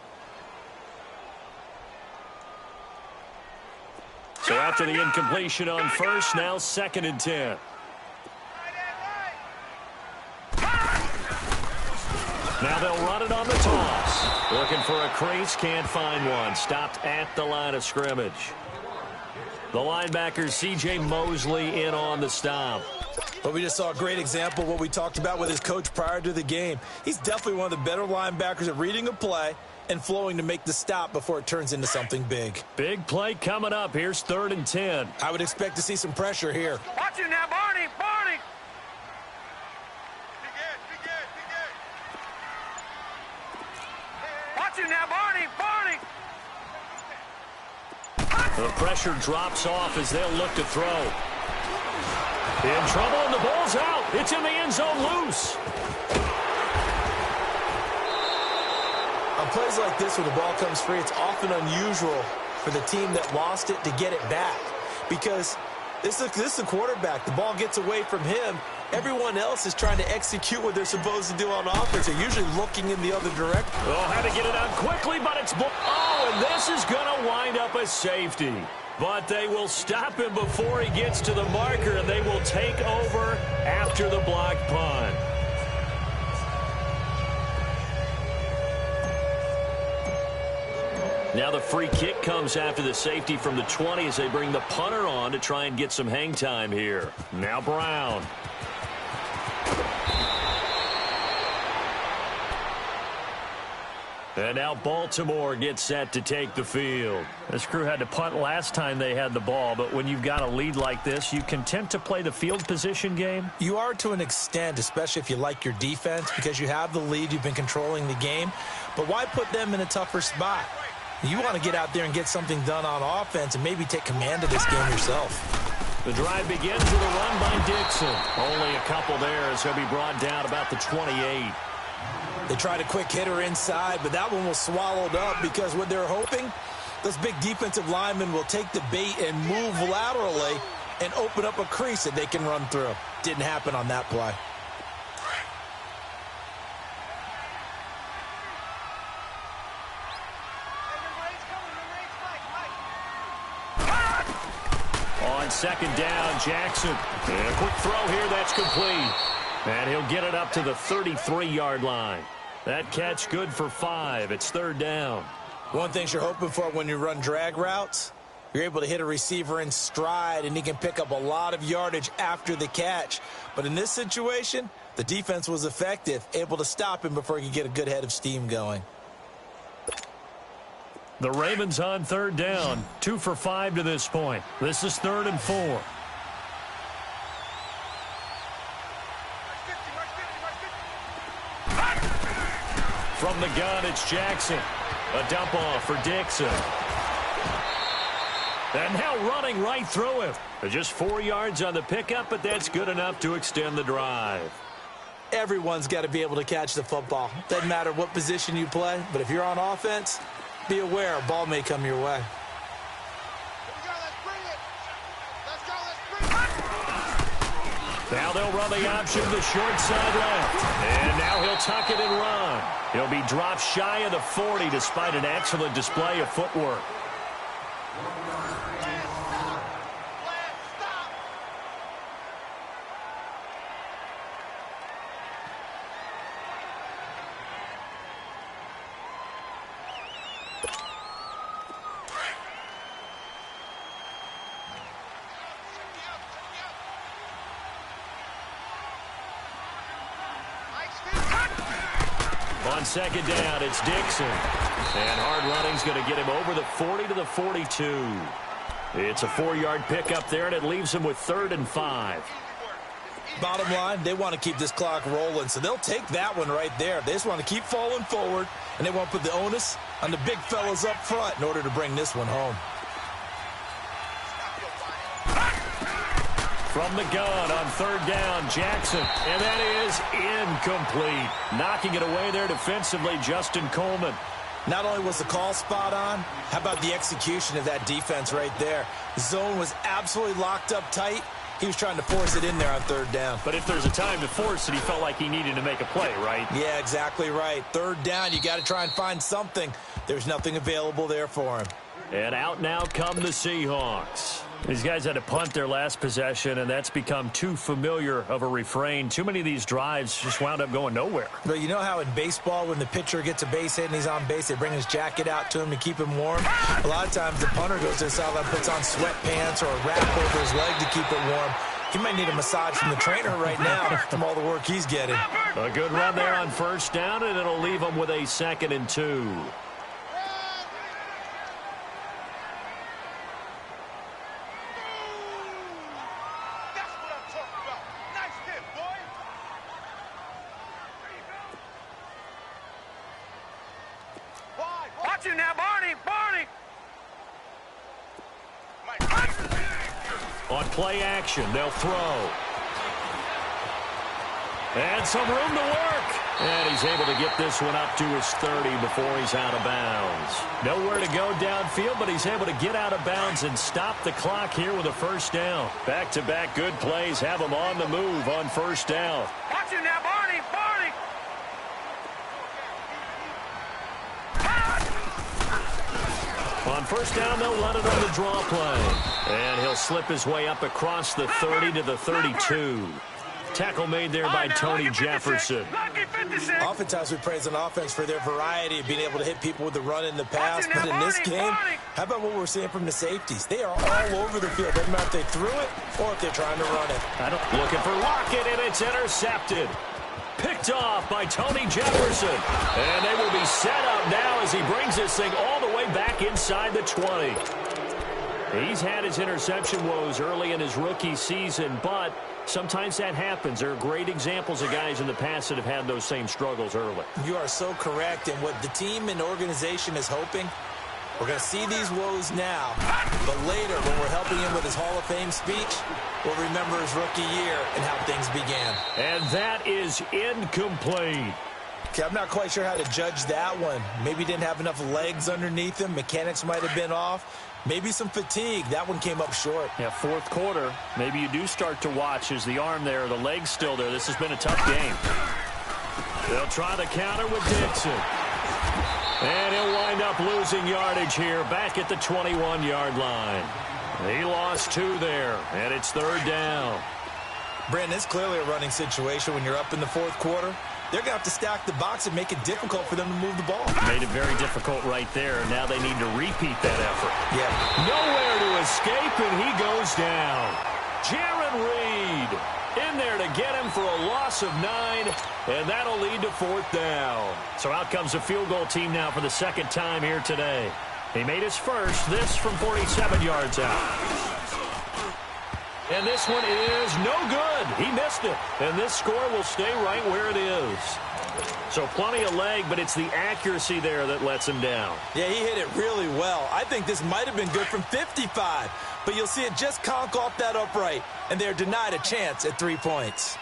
So after the incompletion on first, now 2nd and 10. Now they'll run it on the toss. Looking for a crease, can't find one. Stopped at the line of scrimmage. The linebacker, C.J. Mosley, in on the stop. But we just saw a great example of what we talked about with his coach prior to the game. He's definitely one of the better linebackers at reading a play and flowing to make the stop before it turns into something big. Big play coming up. Here's 3rd and 10. I would expect to see some pressure here. Watch it now, Barney. Barney. Watch it now, Barney. Barney. The pressure drops off as they'll look to throw. In trouble, and the ball's out. It's in the end zone loose. On plays like this where the ball comes free, it's often unusual for the team that lost it to get it back. Because this is the quarterback. The ball gets away from him. Everyone else is trying to execute what they're supposed to do on offense. They're usually looking in the other direction. Oh, had to get it out quickly, but it's... Oh, and this is going to wind up a safety. But they will stop him before he gets to the marker, and they will take over after the blocked punt. Now the free kick comes after the safety from the 20 as they bring the punter on to try and get some hang time here. Now Brown. And now Baltimore gets set to take the field. This crew had to punt last time they had the ball, but when you've got a lead like this, you content to play the field position game? You are to an extent, especially if you like your defense, because you have the lead, you've been controlling the game. But why put them in a tougher spot? You want to get out there and get something done on offense and maybe take command of this game yourself. The drive begins with a run by Dixon. Only a couple there as he'll be brought down about the 28. They tried a quick hitter inside, but that one was swallowed up because what they're hoping, those big defensive linemen will take the bait and move laterally and open up a crease that they can run through. Didn't happen on that play. On 2nd down, Jackson. And a quick throw here, that's complete. And he'll get it up to the 33-yard line. That catch good for 5. It's 3rd down. One thing you're hoping for when you run drag routes, you're able to hit a receiver in stride, and he can pick up a lot of yardage after the catch. But in this situation, the defense was effective, able to stop him before he could get a good head of steam going. The Ravens on 3rd down. 2 for 5 to this point. This is 3rd and 4. From the gun, it's Jackson. A dump off for Dixon. And now running right through him. Just 4 yards on the pickup, but that's good enough to extend the drive. Everyone's got to be able to catch the football. Doesn't matter what position you play, but if you're on offense, be aware a ball may come your way. Now they'll run the option to the short side left. And now he'll tuck it and run. He'll be dropped shy of the 40 despite an excellent display of footwork. On second down, it's Dixon. And hard running's going to get him over the 40 to the 42. It's a 4-yard pickup there, and it leaves him with 3rd and 5. Bottom line, they want to keep this clock rolling, so they'll take that one right there. They just want to keep falling forward, and they want to put the onus on the big fellas up front in order to bring this one home. From the gun on 3rd down, Jackson, and that is incomplete. Knocking it away there defensively, Justin Coleman. Not only was the call spot on, how about the execution of that defense right there? The zone was absolutely locked up tight. He was trying to force it in there on 3rd down. But if there's a time to force it, he felt like he needed to make a play, right? Yeah, exactly right. 3rd down, you got to try and find something. There's nothing available there for him. And out now come the Seahawks. These guys had to punt their last possession, and that's become too familiar of a refrain. Too many of these drives just wound up going nowhere. But you know how in baseball, when the pitcher gets a base hit and he's on base, they bring his jacket out to him to keep him warm? A lot of times the punter goes to the sideline, puts on sweatpants or a wrap over his leg to keep it warm. He might need a massage from the trainer right now from all the work he's getting. A good run there on 1st down, and it'll leave him with a 2nd and 2. Now, Barney! On play action, they'll throw. And some room to work. And he's able to get this one up to his 30 before he's out of bounds. Nowhere to go downfield, but he's able to get out of bounds and stop the clock here with a 1st down. Back-to-back good plays have him on the move on 1st down. Watch it now, Barney! On 1st down, they'll run it on the draw play. And he'll slip his way up across the 30 to the 32. Tackle made there by Tony Jefferson. Oftentimes we praise an offense for their variety of being able to hit people with the run in the pass. But in this game, how about what we're seeing from the safeties? They are all over the field. Doesn't matter if they threw it or if they're trying to run it. Looking for Lockett, and it's intercepted. Picked off by Tony Jefferson. And they will be set up now as he brings this thing all the way back inside the 20. He's had his interception woes early in his rookie season, but sometimes that happens. There are great examples of guys in the past that have had those same struggles early. You are so correct. And what the team and organization is hoping, we're going to see these woes now, but later when we're helping him with his Hall of Fame speech, we'll remember his rookie year and how things began. And that is incomplete. Okay, I'm not quite sure how to judge that one. Maybe he didn't have enough legs underneath him. Mechanics might have been off. Maybe some fatigue. That one came up short. Yeah, 4th quarter. Maybe you do start to watch as the arm there, the leg's still there. This has been a tough game. They'll try the counter with Dixon. And he'll wind up losing yardage here back at the 21-yard line. He lost 2 there, and it's 3rd down. Brandon, it's clearly a running situation when you're up in the 4th quarter. They're going to have to stack the box and make it difficult for them to move the ball. Made it very difficult right there. Now they need to repeat that effort. Yeah. Nowhere to escape, and he goes down. Jaron Reed in there to get him for a loss of 9, and that'll lead to 4th down. So out comes the field goal team now for the 2nd time here today. He made his first, this from 47 yards out. And this one is no good. He missed it. And this score will stay right where it is. So plenty of leg, but it's the accuracy there that lets him down. Yeah, he hit it really well. I think this might have been good from 55. But you'll see it just conk off that upright. And they're denied a chance at 3 points.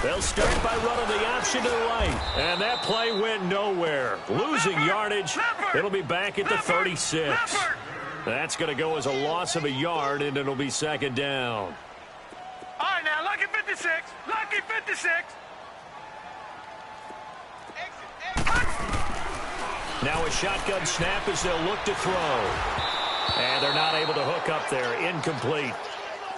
They'll start by running the option to the right. And that play went nowhere. Losing yardage. It'll be back at the 36. That's going to go as a loss of a yard, and it'll be 2nd down. All right, now, lucky 56. Lucky 56. Now a shotgun snap as they'll look to throw. And they're not able to hook up there. Incomplete.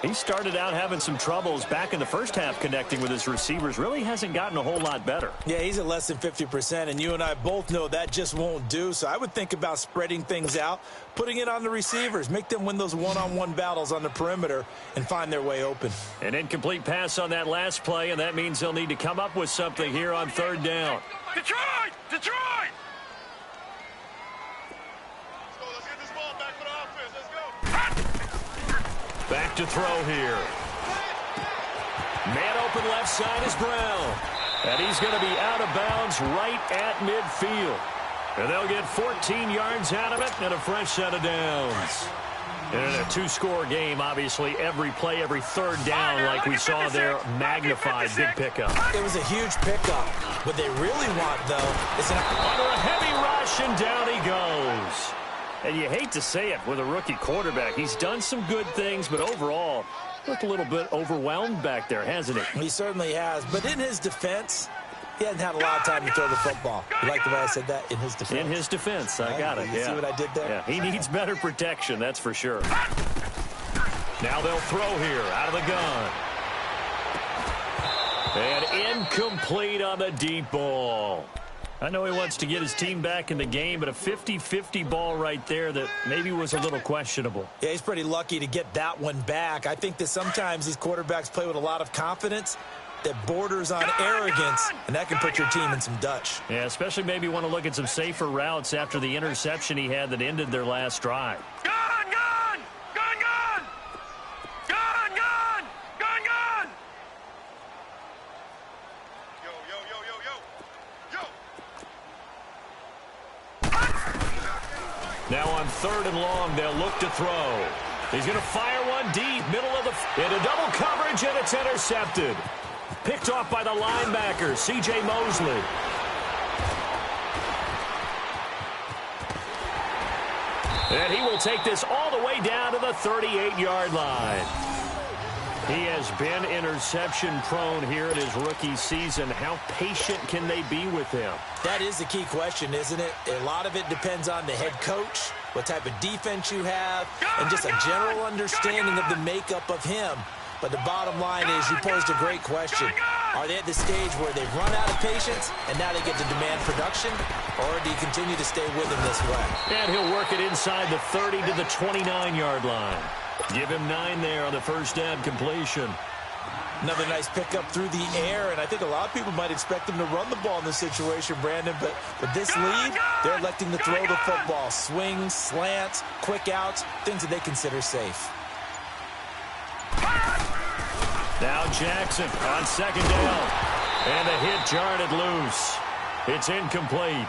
He started out having some troubles back in the first half connecting with his receivers. Really hasn't gotten a whole lot better. Yeah, he's at less than 50%, and you and I both know that just won't do. So I would think about spreading things out, putting it on the receivers, make them win those one-on-one battles on the perimeter and find their way open. An incomplete pass on that last play, and that means they'll need to come up with something here on third down. Detroit! Detroit! Let's get this ball back for the offense. Let's go. Back to throw here. Man open left side is Brown. And he's going to be out of bounds right at midfield. And they'll get 14 yards out of it and a fresh set of downs. And in a two-score game, obviously, every play, every third down, like we saw there, magnified big pickup. It was a huge pickup. What they really want, though, is under a heavy rush, and down he goes. And you hate to say it with a rookie quarterback. He's done some good things, but overall, looked a little bit overwhelmed back there, hasn't he? He certainly has. But in his defense, he hasn't had a lot of time to throw the football. You like the way I said that? In his defense. In his defense. I got it. You see what I did there? Yeah, he needs better protection, that's for sure. Now they'll throw here out of the gun. And incomplete on the deep ball. I know he wants to get his team back in the game, but a 50-50 ball right there that maybe was a little questionable. Yeah, he's pretty lucky to get that one back. I think that sometimes these quarterbacks play with a lot of confidence that borders on arrogance, and that can put your team in some Dutch. Yeah, especially maybe want to look at some safer routes after the interception he had that ended their last drive. Gun, gun! Gun, gun! Gun, gun! Gun, gun! Yo, yo, yo, yo, yo! Now on third and long, they'll look to throw. He's going to fire one deep, middle of the... into double coverage, and it's intercepted. Picked off by the linebacker, C.J. Mosley. And he will take this all the way down to the 38-yard line. He has been interception-prone here in his rookie season. How patient can they be with him? That is the key question, isn't it? A lot of it depends on the head coach, what type of defense you have, and just a general understanding of the makeup of him. But the bottom line is you posed a great question. Are they at the stage where they've run out of patience and now they get to demand production? Or do you continue to stay with him this way? And he'll work it inside the 30 to the 29-yard line. Give him 9 there on the first down completion. Another nice pickup through the air, and I think a lot of people might expect him to run the ball in this situation, Brandon, but with this lead, they're electing to throw the football. Swings, slants, quick outs, things that they consider safe. Now Jackson on second down. And the hit jarred it loose. It's incomplete.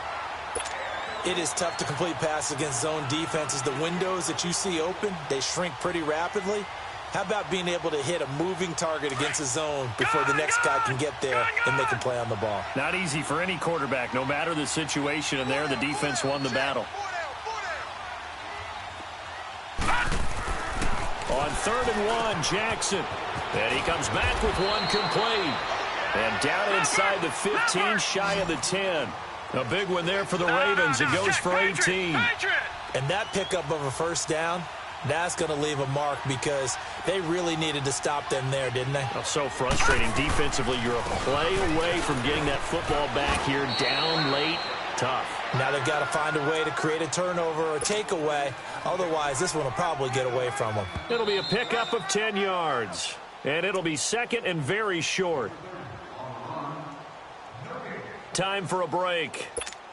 It is tough to complete passes against zone defenses. The windows that you see open, they shrink pretty rapidly. How about being able to hit a moving target against a zone before the next guy can get there and make a play on the ball? Not easy for any quarterback, no matter the situation, and there the defense won the battle. On third and 1, Jackson. And he comes back with one complete. And down inside the 15, shy of the 10. A big one there for the Ravens. It goes for 18. And that pickup of a first down, that's going to leave a mark because they really needed to stop them there, didn't they? Oh, so frustrating. Defensively, you're a play away from getting that football back here. Down late, tough. Now they've got to find a way to create a turnover or a takeaway. Otherwise, this one will probably get away from them. It'll be a pickup of 10 yards. And it'll be second and very short. Time for a break.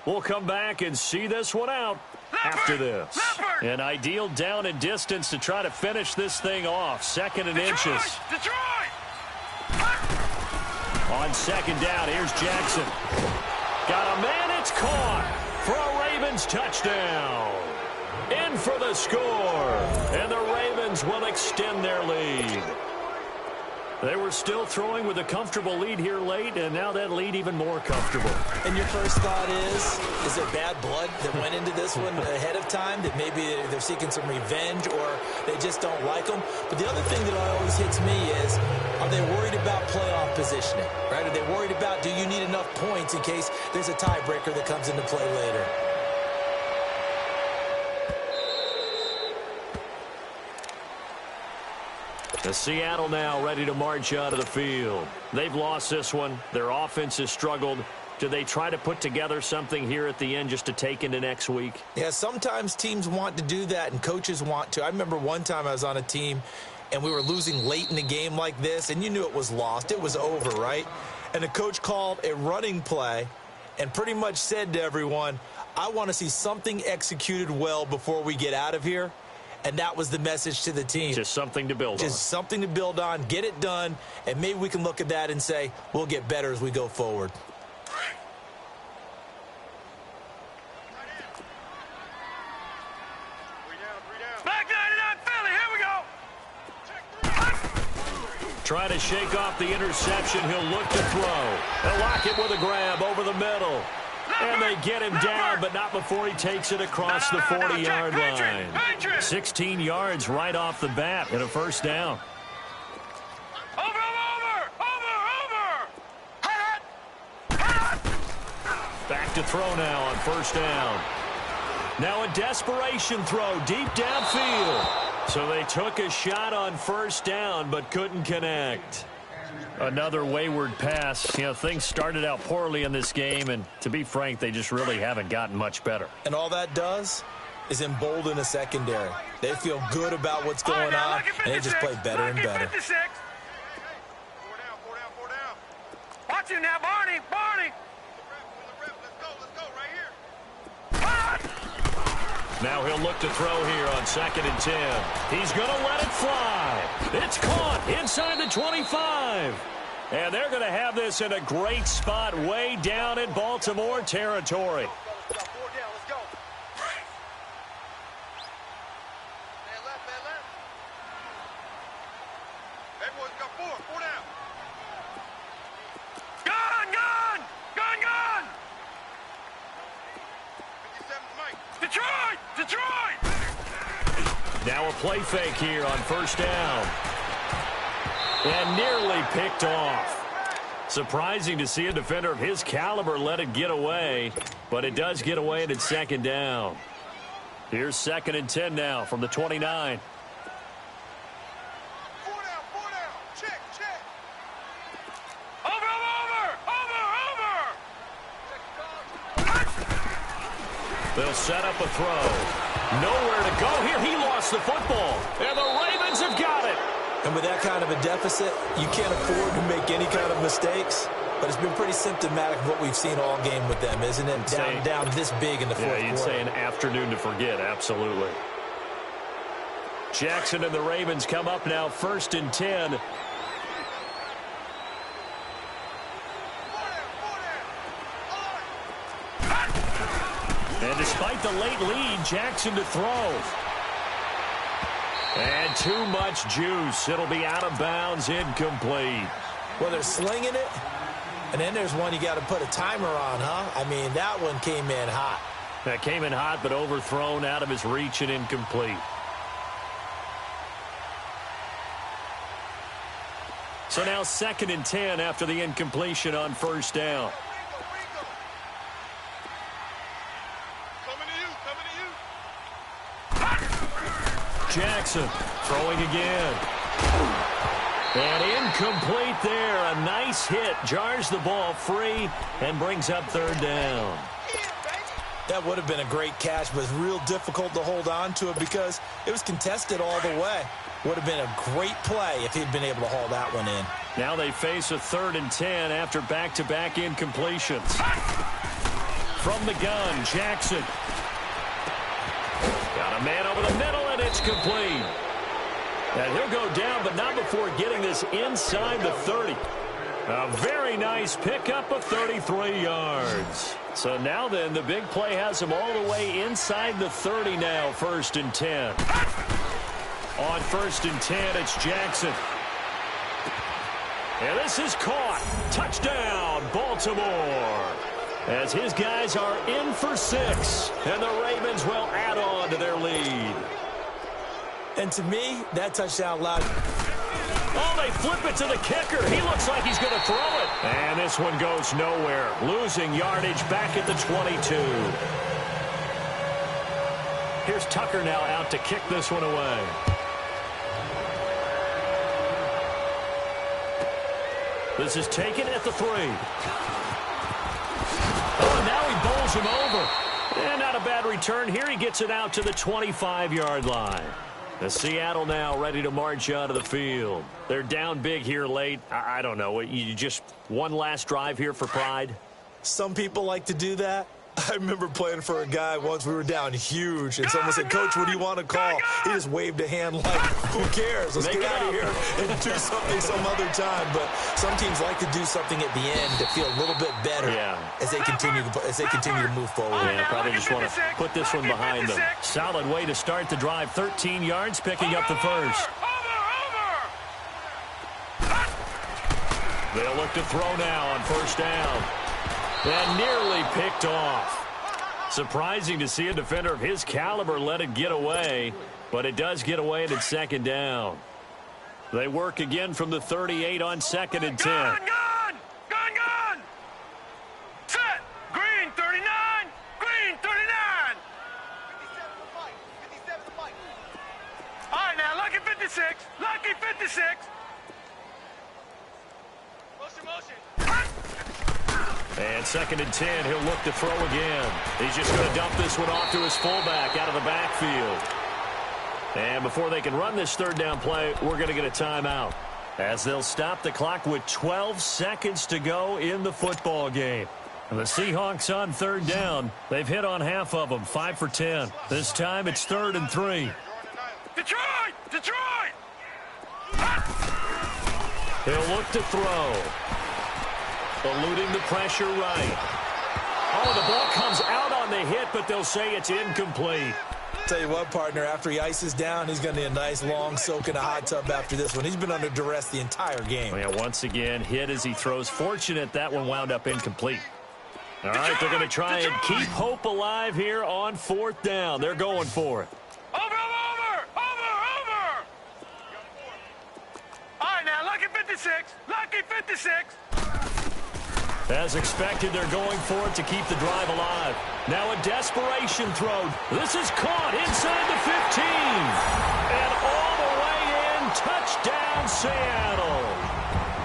We'll come back and see this one out after this. An ideal down and distance to try to finish this thing off. Second and inches. On second down, here's Jackson. Got a man, it's caught for a Ravens touchdown. In for the score. And the Ravens will extend their lead. They were still throwing with a comfortable lead here late, and now that lead even more comfortable. And your first thought is there bad blood that went into this one ahead of time, that maybe they're seeking some revenge or they just don't like them? But the other thing that always hits me is, are they worried about playoff positioning? Right? Are they worried about, do you need enough points in case there's a tiebreaker that comes into play later? The Seattle now ready to march out of the field. They've lost this one. Their offense has struggled. Do they try to put together something here at the end just to take into next week? Yeah, sometimes teams want to do that and coaches want to. I remember one time I was on a team and we were losing late in the game like this, and you knew it was lost. It was over, right? And the coach called a running play and pretty much said to everyone, I want to see something executed well before we get out of here. And that was the message to the team. Just something to build on. Just something to build on, get it done, and maybe we can look at that and say, we'll get better as we go forward. Trying to shake off the interception. He'll look to throw. They'll lock it with a grab over the middle. And they get him down, but not before he takes it across the 40-yard line. 16 yards right off the bat and a first down. Back to throw now on first down. Now a desperation throw deep downfield. So they took a shot on first down but couldn't connect. Another wayward pass. You know, things started out poorly in this game, and to be frank, they just really haven't gotten much better. And all that does is embolden a secondary. They feel good about what's going on, and they just play better and better. 4 down. Watch him now, Barney. Now he'll look to throw here on 2nd and 10. He's going to let it fly. It's caught inside the 25. And they're going to have this in a great spot way down in Baltimore territory. Detroit! Now a play fake here on first down. And nearly picked off. Surprising to see a defender of his caliber let it get away, but it does get away and it's 2nd down. Here's 2nd and 10 now from the 29. 4 down. Check. Over. They'll set up a throw. Nowhere to go here. He lost the football. And the Ravens have got it. And with that kind of a deficit, you can't afford to make any kind of mistakes. But it's been pretty symptomatic of what we've seen all game with them, isn't it? Down this big in the fourth quarter. Yeah, you'd say an afternoon to forget. Absolutely. Jackson and the Ravens come up now 1st and 10. And despite the late lead, Jackson to throw. And too much juice. It'll be out of bounds, incomplete. Well, they're slinging it. And then there's one you got to put a timer on, huh? I mean, that one came in hot. That came in hot, but overthrown, out of his reach and incomplete. So now 2nd and 10 after the incompletion on first down. Jackson throwing again. And incomplete there. A nice hit. Jars the ball free and brings up 3rd down. That would have been a great catch, but it's real difficult to hold on to it because it was contested all the way. Would have been a great play if he'd been able to haul that one in. Now they face a 3rd and 10 after back-to-back incompletions. From the gun, Jackson. Got a man over the middle, and it's complete. And he'll go down, but not before getting this inside the 30. A very nice pickup of 33 yards. So now then, the big play has him all the way inside the 30 now, 1st and 10. On 1st and 10, it's Jackson. And this is caught. Touchdown, Baltimore. As his guys are in for 6. And the Ravens will add on to their lead. And to me, that touchdown allowed. Oh, they flip it to the kicker. He looks like he's going to throw it. And this one goes nowhere. Losing yardage back at the 22. Here's Tucker now out to kick this one away. This is taken at the 3. Oh, and now he bowls him over. And not a bad return here. He gets it out to the 25-yard line. The Seattle now ready to march out of the field. They're down big here late. I don't know. You just one last drive here for pride? Some people like to do that. I remember playing for a guy once. We were down huge, and someone said, "Coach, what do you want to call?" He just waved a hand like, "Who cares? Let's get out of here and do something some other time." But some teams like to do something at the end to feel a little bit better as they continue to move forward. Yeah, probably just want to put this one behind them. Solid way to start the drive. 13 yards, picking up the first. They'll look to throw now on first down. And nearly picked off. Surprising to see a defender of his caliber let it get away, but it does get away and it's second down. They work again from the 38 on 2nd and 10. Gun! Set! Green 39! Green 39! 57 the mic. All right, now, lucky 56. Lucky 56. Motion. And 2nd and 10, he'll look to throw again. He's just going to dump this one off to his fullback out of the backfield. And before they can run this third down play, we're going to get a timeout, as they'll stop the clock with 12 seconds to go in the football game. And the Seahawks on third down. They've hit on half of them, 5 for 10. This time it's 3rd and 3. Detroit! He'll look to throw. Eluding the pressure right. Oh, the ball comes out on the hit, but they'll say it's incomplete. Tell you what, partner, after he ices down, he's going to need a nice long soak in a hot tub after this one. He's been under duress the entire game. Yeah, once again, hit as he throws. Fortunate that one wound up incomplete. All right, they're going to try and keep hope alive here on 4th down. They're going for it. Over! All right, now, lucky 56. As expected, they're going for it to keep the drive alive. Now a desperation throw. This is caught inside the 15. And all the way in, touchdown Seattle.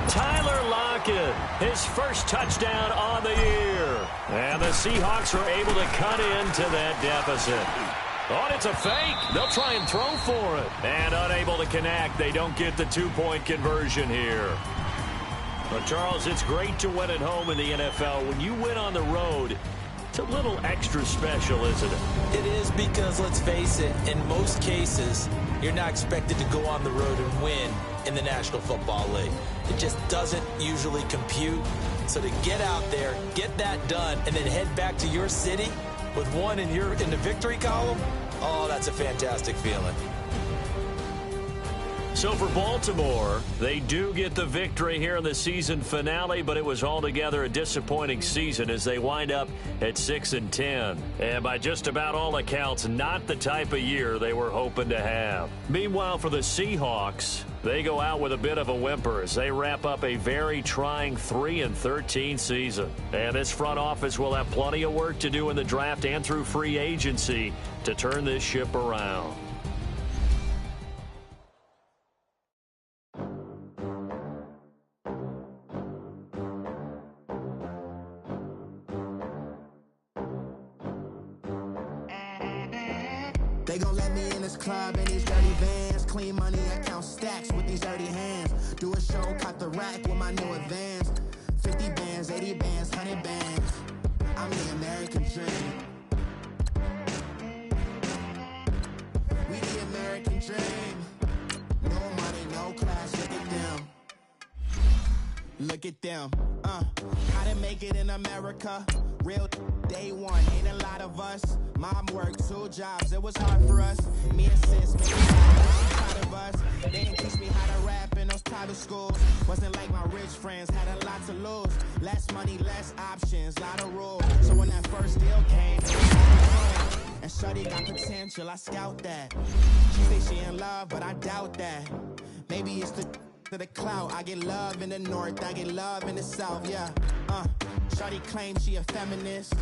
Tyler Lockett, his first touchdown on the year. And the Seahawks are able to cut into that deficit. Oh, it's a fake. They'll try and throw for it. And unable to connect. They don't get the 2-point conversion here. Well, Charles, it's great to win at home in the NFL. When you win on the road, it's a little extra special, isn't it? It is, because, let's face it, in most cases, you're not expected to go on the road and win in the National Football League. It just doesn't usually compute. So to get out there, get that done, and then head back to your city with one in the victory column, oh, that's a fantastic feeling. So for Baltimore, they do get the victory here in the season finale, but it was altogether a disappointing season as they wind up at 6 and 10. And by just about all accounts, not the type of year they were hoping to have. Meanwhile, for the Seahawks, they go out with a bit of a whimper as they wrap up a very trying 3-13 season. And this front office will have plenty of work to do in the draft and through free agency to turn this ship around. They gon' let me in this club in these dirty vans. Clean money, I count stacks with these dirty hands. Do a show, cut the rack with my new advance. 50 bands, 80 bands, 100 bands. I'm the American dream. We the American dream. No money, no class, look at them. Look at them, how to make it in America. Real day one, ain't a lot of us. Mom worked 2 jobs, it was hard for us. Me and sis, made proud of us. They didn't teach me how to rap in those private schools. Wasn't like my rich friends, had a lot to lose. Less money, less options, lot of rules. So when that first deal came, and shorty got potential, I scout that. She say she in love, but I doubt that. Maybe it's to the clout. I get love in the north, I get love in the south, yeah. Shorty claims she a feminist.